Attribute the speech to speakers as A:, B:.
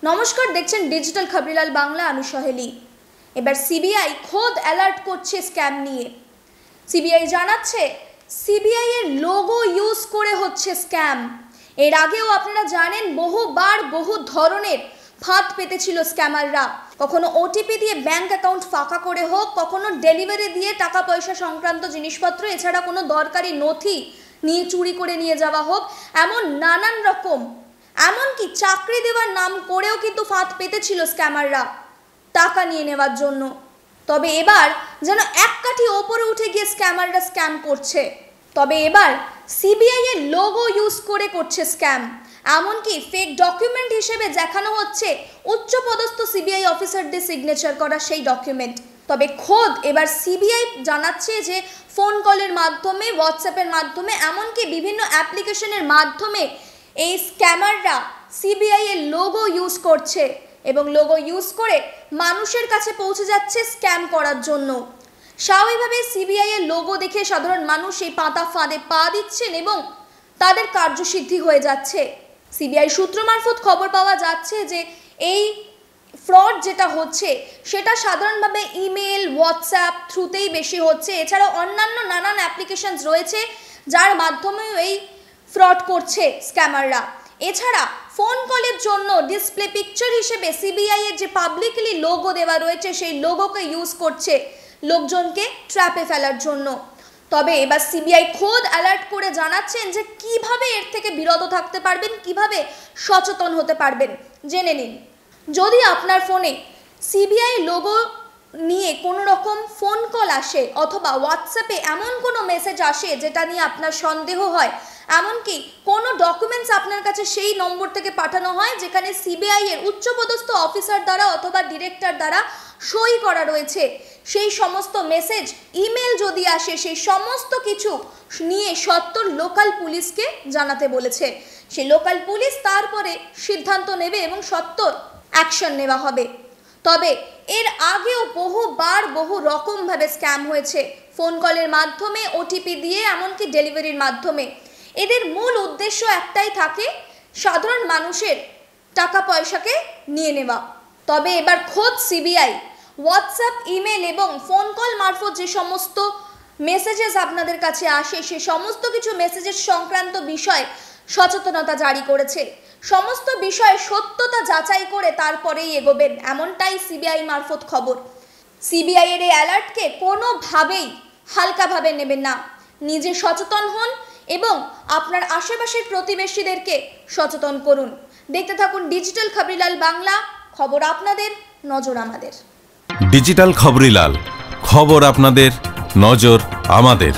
A: নমস্কার, দেখছেন ডিজিটাল খবরিলাল বাংলা। আমি সহেলি। এবার সিবিআই খোদ অ্যালার্ট করছে স্ক্যাম নিয়ে। সিবিআই জানাচ্ছে সিবিআই এর লোগো ইউজ করে হচ্ছে স্ক্যাম। এর আগেও আপনারা জানেন বহুবার বহু ধরনের ফাঁদ পেতেছিল স্ক্যামাররা। কখনো ওটিপি দিয়ে ব্যাংক অ্যাকাউন্ট ফাঁকা করে হোক, কখনো ডেলিভারি দিয়ে টাকা পয়সা সংক্রান্ত জিনিসপত্র এছাড়া কোনো দরকারি নথি নিয়ে চুরি করে নিয়ে যাওয়া হোক, এমন নানান রকম, এমনকি চাকরি দেওয়ার নাম করেও কিন্তু ফাঁদ পেতেছিল স্ক্যামাররা টাকা নিয়ে নেওয়ার জন্য। তবে এবার যেন এক কাঠি ওপরে উঠে গিয়ে স্ক্যামাররা স্ক্যাম করছে। তবে এবার সিবিআই এর লোগো ইউজ করে করছে স্ক্যাম। এমনকি ফেক ডকুমেন্ট হিসেবে দেখানো হচ্ছে উচ্চপদস্থ সিবিআই অফিসারদের সিগনেচার করা সেই ডকুমেন্ট। তবে খোদ এবার সিবিআই জানাচ্ছে যে ফোন কলের মাধ্যমে, হোয়াটসঅ্যাপের মাধ্যমে, এমনকি বিভিন্ন অ্যাপ্লিকেশনের মাধ্যমে এই স্ক্যামাররা সিবিআই এর লোগো ইউজ করছে এবং লোগো ইউজ করে মানুষের কাছে পৌঁছে যাচ্ছে স্ক্যাম করার জন্য। স্বাভাবিকভাবে সিবিআই এর লোগো দেখে সাধারণ মানুষ এই পাতা ফাঁদে পা দিচ্ছেন এবং তাদের কার্যসিদ্ধি হয়ে যাচ্ছে। সিবিআই সূত্র মারফত খবর পাওয়া যাচ্ছে যে এই ফ্রড যেটা হচ্ছে সেটা সাধারণভাবে ইমেল, হোয়াটসঅ্যাপ থ্রুতেই বেশি হচ্ছে। এছাড়াও অন্যান্য নানান অ্যাপ্লিকেশনস রয়েছে যার মাধ্যমেও এই ফ্রড করছে স্ক্যামাররা। এছাড়া ফোন কলের জন্য ডিসপ্লে পিকচার হিসেবে সিবিআই এর যে পাবলিকলি লোগো দেওয়া রয়েছে সেই লোগোকে ইউজ করছে লোকজনকে ট্র্যাপে ফেলার জন্য। তবে এবার সিবিআই খোদ অ্যালার্ট করে জানাচ্ছেন যে কিভাবে এর থেকে বিরত থাকতে পারবেন, কিভাবে সচেতন হতে পারবেন জেনে নিন। যদি আপনার ফোনে সিবিআই লোগো নিয়ে কোনো রকম ফোন কল আসে অথবা হোয়াটসঅ্যাপে এমন কোনো মেসেজ আসে যেটা নিয়ে আপনার সন্দেহ হয়, এমনকি কোনো ডকুমেন্টস আপনার কাছে সেই নম্বর থেকে পাঠানো হয় যেখানে সিবিআই এর উচ্চপদস্থ অফিসার দ্বারা অথবা ডিরেক্টর দ্বারা সই করা রয়েছে, সেই সমস্ত মেসেজ, ইমেল যদি আসে, সেই সমস্ত কিছু নিয়ে সত্তর লোকাল পুলিশকে জানাতে বলেছে। সেই লোকাল পুলিশ তারপরে সিদ্ধান্ত নেবে এবং সত্তর অ্যাকশন নেওয়া হবে। তবে এর আগেও বহুবার বহু রকমভাবে স্ক্যাম হয়েছে, ফোন কলের মাধ্যমে, ওটিপি দিয়ে, এমনকি ডেলিভারির মাধ্যমে। এদের মূল উদ্দেশ্য একটাই থাকে, সাধারণ মানুষের টাকা পয়সাকে নিয়ে নেওয়া। তবে এবার খোদ সিবিআই হোয়াটসঅ্যাপ, ইমেল এবং ফোন কল মারফত যে সমস্ত মেসেজেস আপনাদের কাছে আসে সে সমস্ত কিছু মেসেজের সংক্রান্ত বিষয় সচেতনতা জারি করেছে। সমস্ত বিষয়ে সত্যতা যাচাই করে তারপরেই এগোবেন, এমনটাই সিবিআই মারফত খবর। সিবিআই এর এই অ্যালার্টকে কোনোভাবেই হালকাভাবে নেবেন না। নিজে সচেতন হন এবং আপনার আশেপাশের প্রতিবেশীদেরকে সচেতন করুন। দেখতে থাকুন ডিজিটাল খবরিলাল বাংলা। খবর আপনাদের, নজর আমাদের।
B: ডিজিটাল খবরিলাল, খবর আপনাদের, নজর আমাদের।